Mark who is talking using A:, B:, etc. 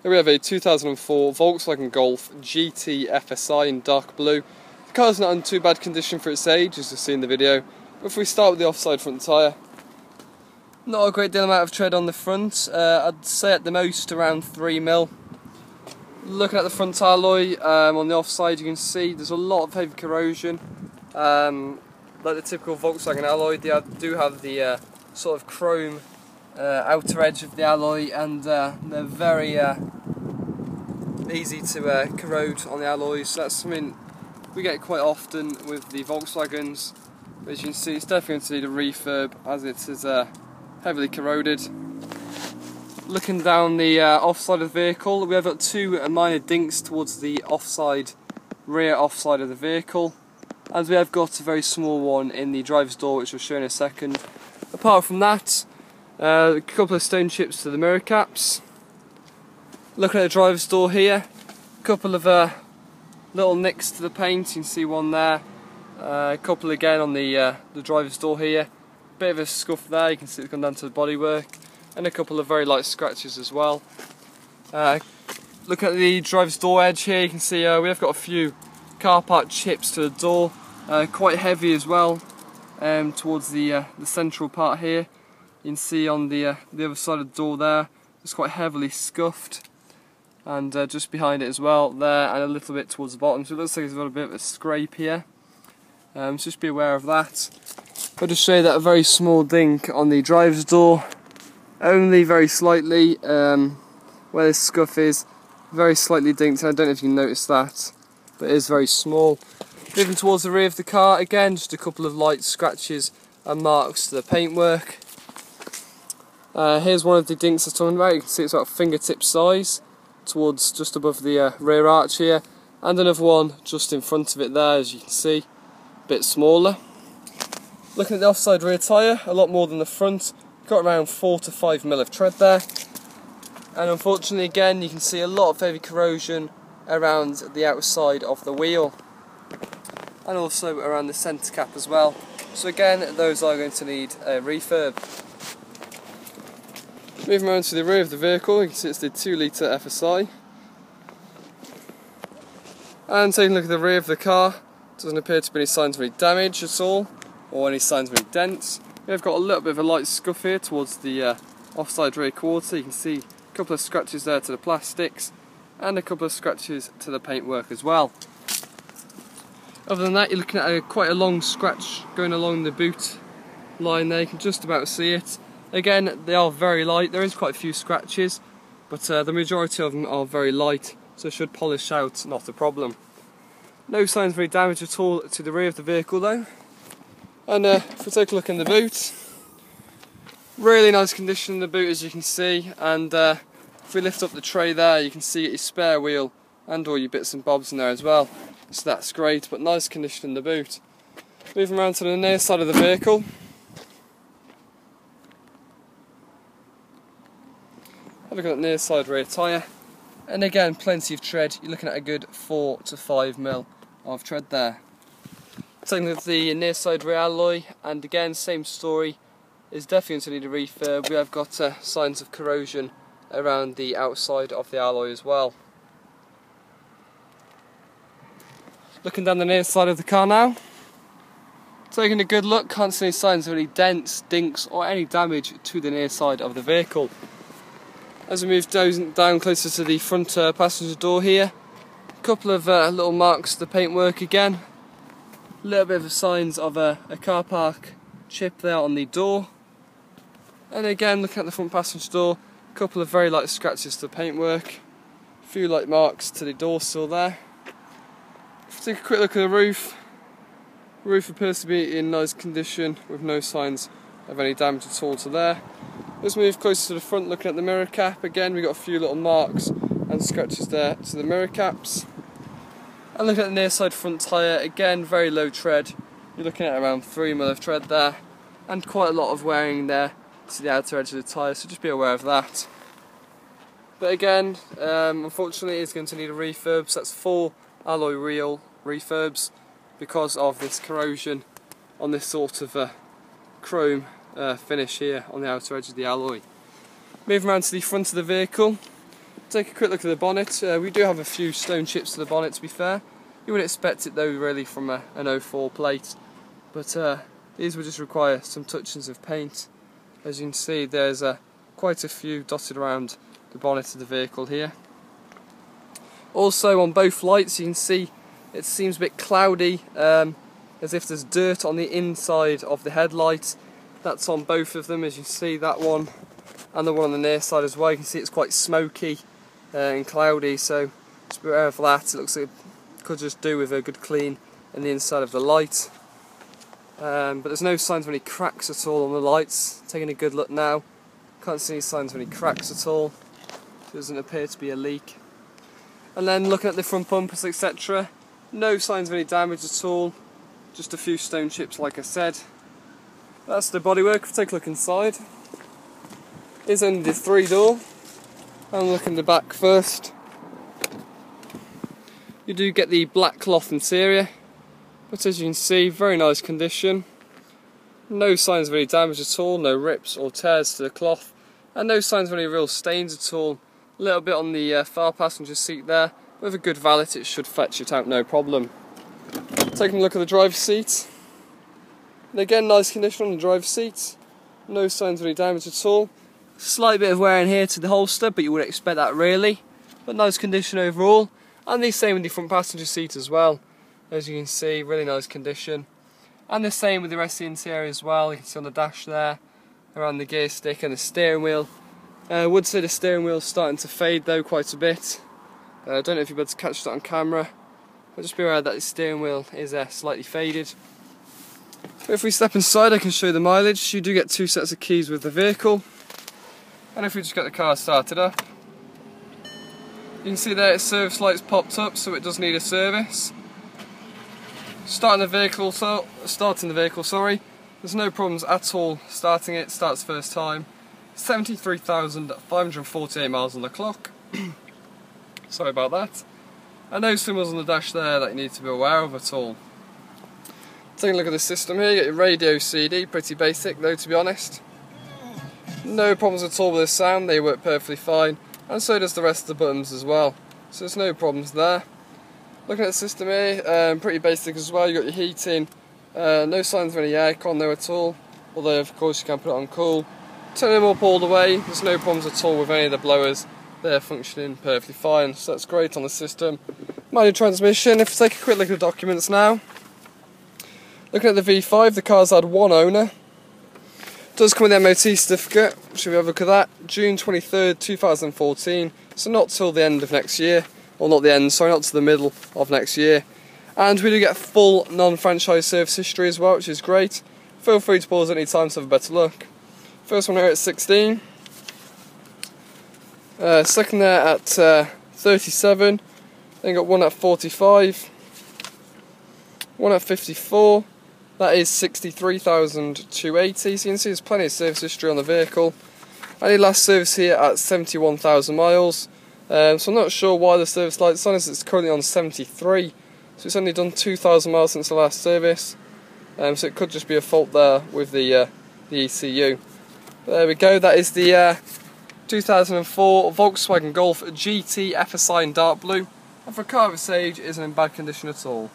A: Here we have a 2004 Volkswagen Golf GT FSI in dark blue. The car's not in too bad condition for its age, as you'll see in the video. But if we start with the offside front tyre, not a great deal amount of tread on the front. I'd say at the most around 3mm. Looking at the front alloy, on the offside you can see there's a lot of heavy corrosion. Like the typical Volkswagen alloy, they do have the sort of chrome outer edge of the alloy, and they're very easy to corrode on the alloys. So that's something we get quite often with the Volkswagens. As you can see, it's definitely going to need a refurb as it is heavily corroded. Looking down the offside of the vehicle, we have got two minor dinks towards the rear offside of the vehicle, and we have got a very small one in the driver's door, which we'll show in a second. Apart from that, a couple of stone chips to the mirror caps. Looking at the driver's door here, a couple of little nicks to the paint. You can see one there, a couple again on the driver's door here. Bit of a scuff there, you can see it's gone down to the bodywork, and a couple of very light scratches as well. Looking at the driver's door edge here, you can see we have got a few car part chips to the door, quite heavy as well, towards the central part here. You can see on the other side of the door there, it's quite heavily scuffed, and just behind it as well there, and a little bit towards the bottom, so it looks like there's got a bit of a scrape here. So just be aware of that. I'll just show you that a very small dink on the driver's door, only very slightly, where this scuff is, very slightly dinked. I don't know if you noticed that, but it is very small. Moving towards the rear of the car, again just a couple of light scratches and marks to the paintwork. Here's one of the dinks I was talking about. You can see it's about fingertip size towards just above the rear arch here, and another one just in front of it there, as you can see, a bit smaller. Looking at the offside rear tyre, a lot more than the front, got around 4 to 5mm of tread there, and unfortunately again you can see a lot of heavy corrosion around the outside of the wheel, and also around the centre cap as well. So again, those are going to need a refurb. Moving around to the rear of the vehicle, you can see it's the 2-litre FSI. And taking a look at the rear of the car, doesn't appear to be any signs of any damage at all, or any signs of any dents. We've got a little bit of a light scuff here towards the offside rear quarter. You can see a couple of scratches there to the plastics, and a couple of scratches to the paintwork as well. Other than that, you're looking at quite a long scratch going along the boot line there. You can just about see it. Again, they are very light. There is quite a few scratches, but the majority of them are very light, so should polish out, not a problem. No signs of any damage at all to the rear of the vehicle though. And if we take a look in the boot, really nice condition in the boot, as you can see, and if we lift up the tray there, you can see your spare wheel and all your bits and bobs in there as well, so that's great, but nice condition in the boot. Moving around to the near side of the vehicle, have a look at that near side rear tyre, and again plenty of tread. You're looking at a good 4 to 5mm of tread there. Taking a look at the near side rear alloy, and again same story, is definitely going to need a refurb. We have got signs of corrosion around the outside of the alloy as well. Looking down the near side of the car now, taking a good look, can't see any signs of any dents, dinks or any damage to the near side of the vehicle. As we move down closer to the front passenger door here, a couple of little marks to the paintwork again, a little bit of signs of a car park chip there on the door, and again looking at the front passenger door, a couple of very light scratches to the paintwork, a few light marks to the door sill there. If we take a quick look at the roof appears to be in nice condition with no signs of any damage at all to there. Let's move closer to the front, looking at the mirror cap. Again, we've got a few little marks and scratches there to the mirror caps. And looking at the near side front tyre, again very low tread. You're looking at around 3mm of tread there, and quite a lot of wearing there to the outer edge of the tyre, so just be aware of that. But again, unfortunately it's going to need a refurb, so that's 4 alloy wheel refurbs because of this corrosion on this sort of chrome finish here on the outer edge of the alloy. Moving around to the front of the vehicle, Take a quick look at the bonnet. We do have a few stone chips to the bonnet, to be fair. You would expect it though really from an 04 plate, but these would just require some touches of paint. As you can see, there's quite a few dotted around the bonnet of the vehicle here. Also on both lights you can see it seems a bit cloudy, as if there's dirt on the inside of the headlight. That's on both of them, as you can see, that one and the one on the near side as well. You can see it's quite smoky and cloudy, so just be aware of that. It looks like it could just do with a good clean in the inside of the light. But there's no signs of any cracks at all on the lights. Taking a good look now, can't see any signs of any cracks at all. There doesn't appear to be a leak. And then looking at the front bumpers, etc., no signs of any damage at all, just a few stone chips like I said. That's the bodywork. If we take a look inside, it's only the 3-door. And look in the back first. You do get the black cloth interior, but as you can see, very nice condition. No signs of any damage at all, no rips or tears to the cloth, and no signs of any real stains at all. A little bit on the far passenger seat there. With a good valet it should fetch it out no problem. Taking a look at the driver's seat. And again, nice condition on the driver's seat. No signs of any damage at all. Slight bit of wear in here to the holster, but you would expect that really. But nice condition overall. And the same with the front passenger seat as well. As you can see, really nice condition. And the same with the rest of the interior as well. You can see on the dash there, around the gear stick and the steering wheel. I would say the steering wheel's starting to fade though quite a bit. I don't know if you'll be able to catch that on camera, but just be aware that the steering wheel is slightly faded. But if we step inside, I can show you the mileage. You do get 2 sets of keys with the vehicle. And if we just get the car started up, you can see there its service light's popped up, so it does need a service. Starting the vehicle, there's no problems at all starting it. Starts first time. 73,548 miles on the clock. Sorry about that. And no symbols on the dash there that you need to be aware of at all. Taking a look at the system here, you get your radio, CD, pretty basic though, to be honest. No problems at all with the sound, they work perfectly fine, and so does the rest of the buttons as well. So there's no problems there. Looking at the system here, pretty basic as well. You got your heating, no signs of any aircon there at all, although of course you can put it on cool. Turn them up all the way, there's no problems at all with any of the blowers. They're functioning perfectly fine, so that's great on the system. Manual transmission. If we take a quick look at the documents now. Looking at the V5, the car's had one owner. Does come with the MOT certificate. Should we have a look at that? June 23rd, 2014. So not till the end of next year. Or not the end, sorry, not to the middle of next year. And we do get full non-franchise service history as well, which is great. Feel free to pause at any time to have a better look. First one here at 16. Second there at 37. Then got one at 45. One at 54. That is 63,280. So you can see there's plenty of service history on the vehicle. And the last service here at 71,000 miles. So I'm not sure why the service light's on, as it's currently on 73. So it's only done 2,000 miles since the last service. So it could just be a fault there with the ECU. But there we go, that is the 2004 Volkswagen Golf GT FSI in dark blue. And for a car of its age, it isn't in bad condition at all.